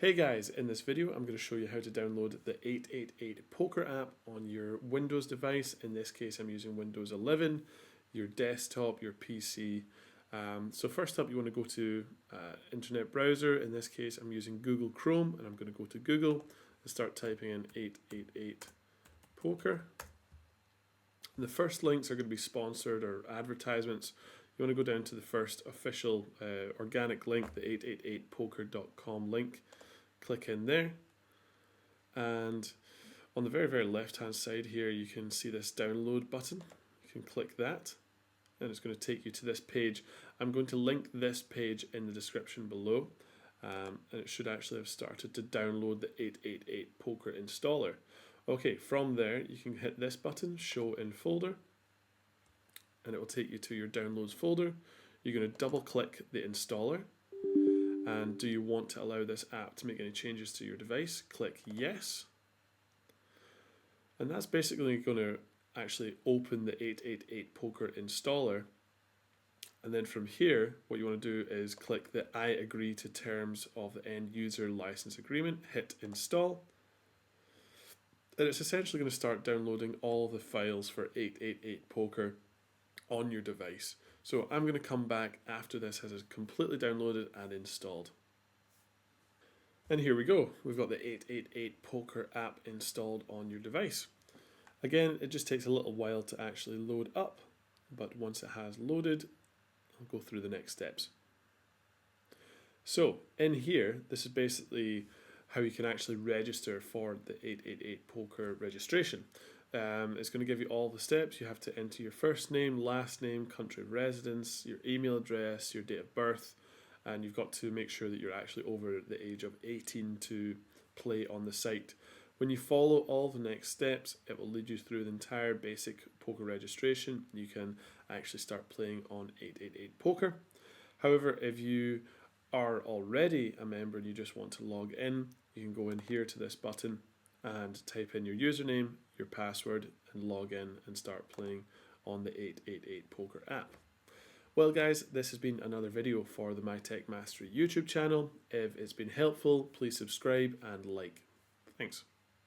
Hey guys, in this video I'm going to show you how to download the 888 Poker app on your Windows device. In this case I'm using Windows 11, your desktop, your PC. So first up you want to go to internet browser. In this case I'm using Google Chrome, and I'm going to go to Google and start typing in 888 Poker. And the first links are going to be sponsored or advertisements. You want to go down to the first official organic link, the 888poker.com link. Click in there, and on the very left hand side here you can see this download button. You can click that and it's going to take you to this page. I'm going to link this page in the description below, and it should actually have started to download the 888 Poker installer. Okay, from there you can hit this button, show in folder, and it will take you to your downloads folder. You're going to double click the installer, and do you want to allow this app to make any changes to your device? Click yes. And that's basically going to actually open the 888 Poker installer. And then from here, what you want to do is click the I agree to terms of the end user license agreement, hit install. And it's essentially going to start downloading all the files for 888 Poker on your device. So I'm going to come back after this has completely downloaded and installed. And here we go. We've got the 888 Poker app installed on your device. Again, it just takes a little while to actually load up, but once it has loaded, I'll go through the next steps. So in here, this is basically how you can actually register for the 888 Poker registration. It's going to give you all the steps. You have to enter your first name, last name, country of residence, your email address, your date of birth, and you've got to make sure that you're actually over the age of 18 to play on the site. When you follow all the next steps, it will lead you through the entire basic poker registration. You can actually start playing on 888 Poker. However, if you are already a member and you just want to log in, you can go in here to this button and type in your username, your password, and log in and start playing on the 888 Poker app. Well guys, this has been another video for the My Tech Mastery YouTube channel. If it's been helpful, please subscribe and like. Thanks.